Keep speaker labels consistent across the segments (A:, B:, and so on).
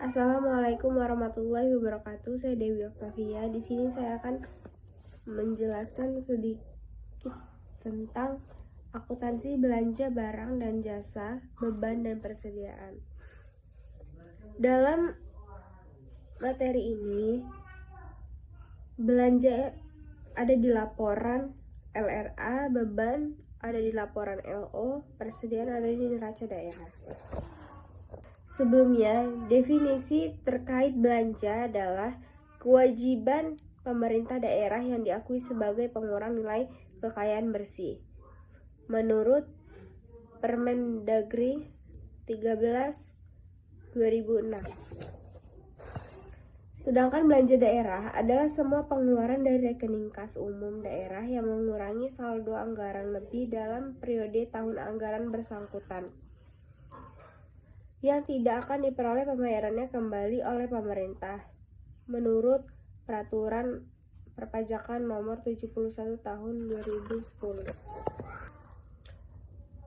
A: Assalamualaikum warahmatullahi wabarakatuh. Saya Dewi Oktavia. Di sini saya akan menjelaskan sedikit tentang akuntansi belanja barang dan jasa, beban dan persediaan. Dalam materi ini, belanja ada di laporan LRA, beban ada di laporan LO, persediaan ada di neraca daerah. Sebelumnya, definisi terkait belanja adalah kewajiban pemerintah daerah yang diakui sebagai pengurang nilai kekayaan bersih. Menurut Permendagri 13/2006. Sedangkan belanja daerah adalah semua pengeluaran dari rekening kas umum daerah yang mengurangi saldo anggaran lebih dalam periode tahun anggaran bersangkutan, yang tidak akan diperoleh pembayarannya kembali oleh pemerintah menurut Peraturan Perpajakan Nomor 71 Tahun 2010.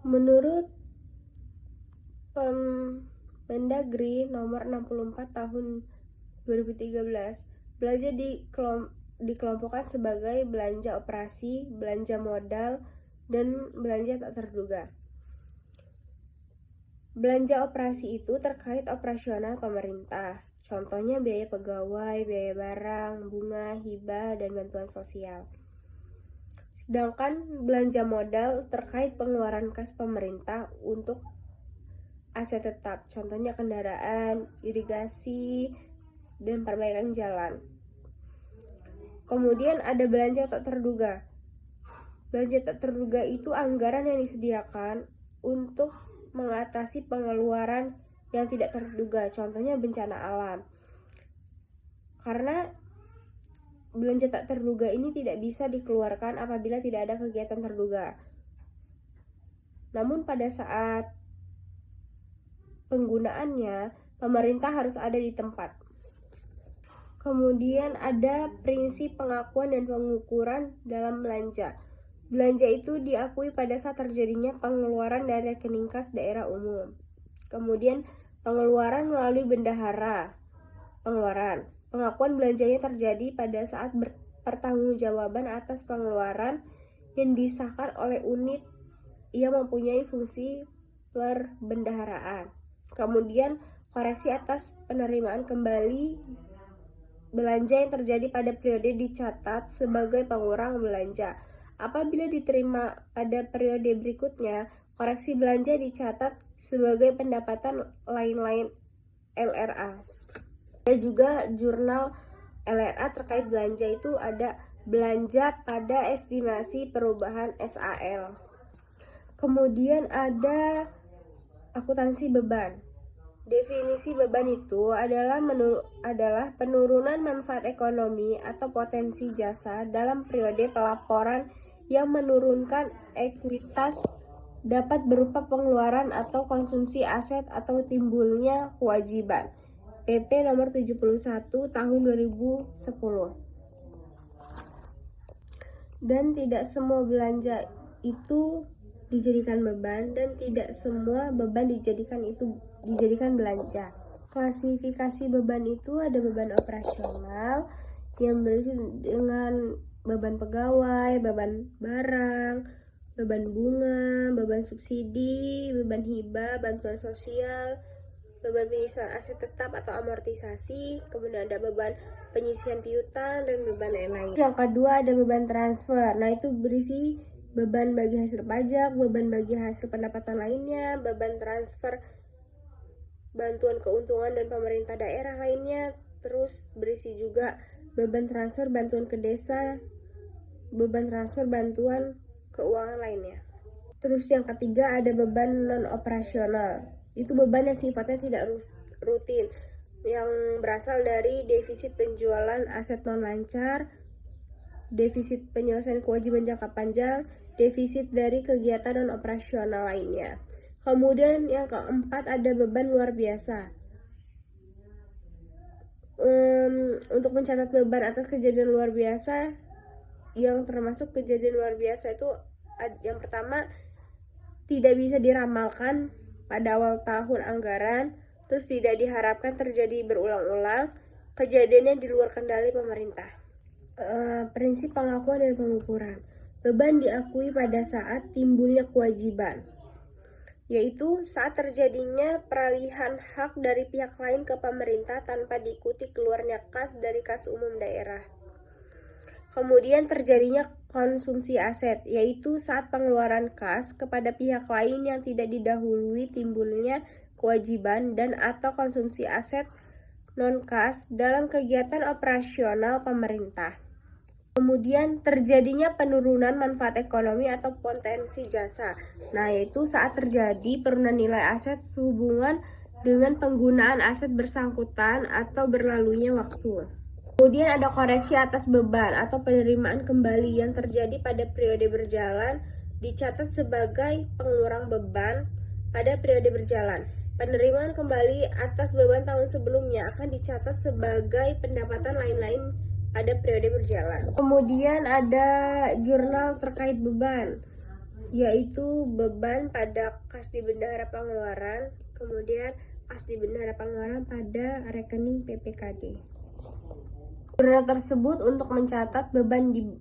A: Menurut Permendagri Nomor 64 Tahun 2013, belanja dikelompokkan sebagai belanja operasi, belanja modal, dan belanja tak terduga. Belanja operasi itu terkait operasional pemerintah, contohnya biaya pegawai, biaya barang, bunga, hibah, dan bantuan sosial. Sedangkan belanja modal terkait pengeluaran kas pemerintah untuk aset tetap, contohnya kendaraan, irigasi, dan perbaikan jalan. Kemudian ada belanja tak terduga. Belanja tak terduga itu anggaran yang disediakan untuk mengatasi pengeluaran yang tidak terduga, contohnya bencana alam. Karena belanja tak terduga ini tidak bisa dikeluarkan apabila tidak ada kegiatan terduga. Namun pada saat penggunaannya, pemerintah harus ada di tempat. Kemudian ada prinsip pengakuan dan pengukuran dalam belanja. Belanja itu diakui pada saat terjadinya pengeluaran dari rekening kas daerah umum. Kemudian pengeluaran melalui bendahara pengeluaran. Pengakuan belanjanya terjadi pada saat pertanggungjawaban atas pengeluaran yang disahkan oleh unit yang mempunyai fungsi perbendaharaan. Kemudian koreksi atas penerimaan kembali belanja yang terjadi pada periode dicatat sebagai pengurang belanja. Apabila diterima pada periode berikutnya, koreksi belanja dicatat sebagai pendapatan lain-lain LRA. Ada juga jurnal LRA terkait belanja itu ada belanja pada estimasi perubahan SAL. Kemudian ada akuntansi beban. Definisi beban itu adalah penurunan manfaat ekonomi atau potensi jasa dalam periode pelaporan yang menurunkan ekuitas, dapat berupa pengeluaran atau konsumsi aset atau timbulnya kewajiban. PP nomor 71 tahun 2010. Dan tidak semua belanja itu dijadikan beban dan tidak semua beban dijadikan belanja. Klasifikasi beban itu ada beban operasional yang berisi dengan beban pegawai, beban barang, beban bunga, beban subsidi, beban hibah, bantuan sosial, beban penyisian aset tetap atau amortisasi, kemudian ada beban penyisian piutang dan beban lain-lain. Yang kedua ada beban transfer. Nah, itu berisi beban bagi hasil pajak, beban bagi hasil pendapatan lainnya, beban transfer bantuan keuntungan dan pemerintah daerah lainnya, terus berisi juga beban transfer bantuan ke desa, beban transfer bantuan keuangan lainnya. Terus yang ketiga ada beban non operasional. Itu beban yang sifatnya tidak rutin, yang berasal dari defisit penjualan aset non lancar, defisit penyelesaian kewajiban jangka panjang, defisit dari kegiatan non operasional lainnya. Kemudian yang keempat ada beban luar biasa. Untuk mencatat beban atas kejadian luar biasa, yang termasuk kejadian luar biasa itu yang pertama, tidak bisa diramalkan pada awal tahun anggaran, terus tidak diharapkan terjadi berulang-ulang, kejadiannya di luar kendali pemerintah. Prinsip pengakuan dan pengukuran. Beban diakui pada saat timbulnya kewajiban, yaitu saat terjadinya peralihan hak dari pihak lain ke pemerintah tanpa diikuti keluarnya kas dari kas umum daerah. Kemudian terjadinya konsumsi aset, yaitu saat pengeluaran kas kepada pihak lain yang tidak didahului timbulnya kewajiban dan atau konsumsi aset non-kas dalam kegiatan operasional pemerintah. Kemudian terjadinya penurunan manfaat ekonomi atau potensi jasa. Nah, yaitu saat terjadi penurunan nilai aset sehubungan dengan penggunaan aset bersangkutan atau berlalunya waktu. Kemudian ada koreksi atas beban atau penerimaan kembali yang terjadi pada periode berjalan dicatat sebagai pengurang beban pada periode berjalan. Penerimaan kembali atas beban tahun sebelumnya akan dicatat sebagai pendapatan lain-lain pada periode berjalan. Kemudian ada jurnal terkait beban, yaitu beban pada kas di bendahara pengeluaran, kemudian kas di bendahara pengeluaran pada rekening PPKD. Jurnal tersebut untuk mencatat beban di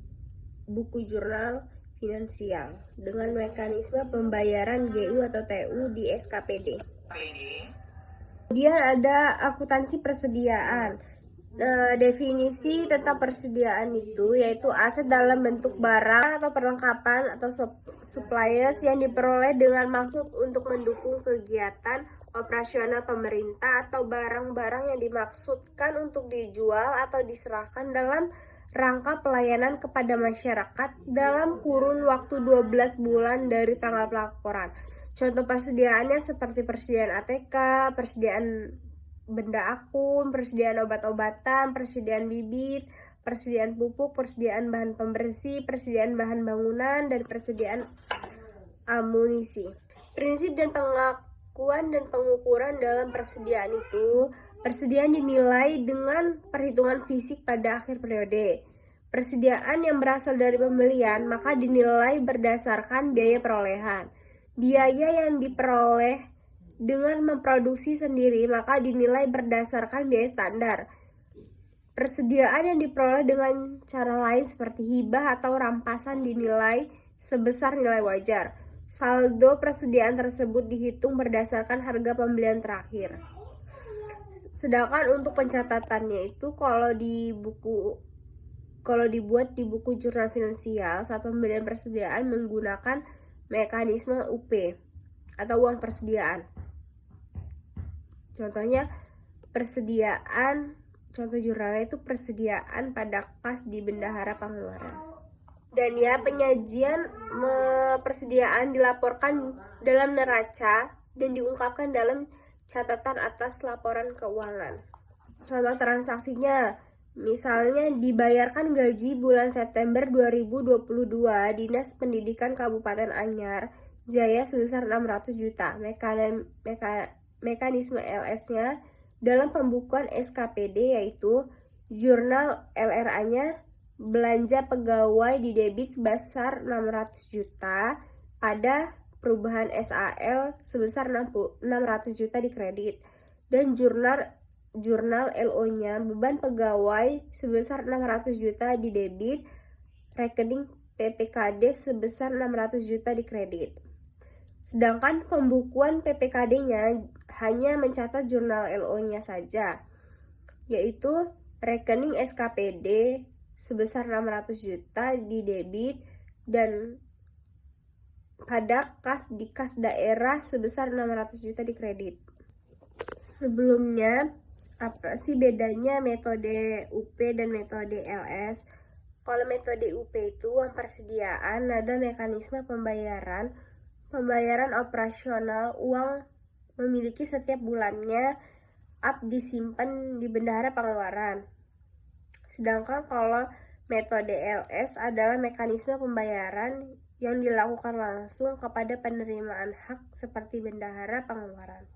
A: buku jurnal finansial dengan mekanisme pembayaran GU atau TU di SKPD. Kemudian ada akuntansi persediaan. Definisi tentang persediaan itu yaitu aset dalam bentuk barang atau perlengkapan atau supplies yang diperoleh dengan maksud untuk mendukung kegiatan operasional pemerintah atau barang-barang yang dimaksudkan untuk dijual atau diserahkan dalam rangka pelayanan kepada masyarakat dalam kurun waktu 12 bulan dari tanggal pelaporan. Contoh persediaannya seperti persediaan ATK, persediaan benda akun, persediaan obat-obatan, persediaan bibit, persediaan pupuk, persediaan bahan pembersih, persediaan bahan bangunan, dan persediaan amunisi. Prinsip dan pengakuan dan pengukuran dalam persediaan itu, persediaan dinilai dengan perhitungan fisik pada akhir periode. Persediaan yang berasal dari pembelian maka dinilai berdasarkan biaya perolehan. Biaya yang diperoleh dengan memproduksi sendiri maka dinilai berdasarkan biaya standar. Persediaan yang diperoleh dengan cara lain seperti hibah atau rampasan dinilai sebesar nilai wajar. Saldo persediaan tersebut dihitung berdasarkan harga pembelian terakhir. Sedangkan untuk pencatatannya itu kalau dibuat di buku jurnal finansial saat pembelian persediaan menggunakan mekanisme UP atau uang persediaan. Contohnya contoh jurnalnya itu persediaan pada kas di bendahara pengeluaran. Dan ya, penyajian persediaan dilaporkan dalam neraca dan diungkapkan dalam catatan atas laporan keuangan. Contoh transaksinya, misalnya dibayarkan gaji bulan September 2022 Dinas Pendidikan Kabupaten Anyar Jaya sebesar 600 juta. Mekanisme LS-nya dalam pembukuan SKPD yaitu jurnal LRA-nya belanja pegawai di debit sebesar 600 juta, pada perubahan SAL sebesar 600 juta di kredit, dan jurnal LO-nya beban pegawai sebesar 600 juta di debit, rekening PPKD sebesar 600 juta di kredit. Sedangkan pembukuan PPKD-nya hanya mencatat jurnal LO-nya saja, yaitu rekening SKPD sebesar 600 juta di debit dan pada kas daerah sebesar 600 juta di kredit. Sebelumnya, apa sih bedanya metode UP dan metode LS? Kalau metode UP itu uang persediaan, ada mekanisme pembayaran operasional, uang memiliki setiap bulannya, disimpan di bendahara pengeluaran. Sedangkan kalau metode LS adalah mekanisme pembayaran yang dilakukan langsung kepada penerimaan hak seperti bendahara pengeluaran.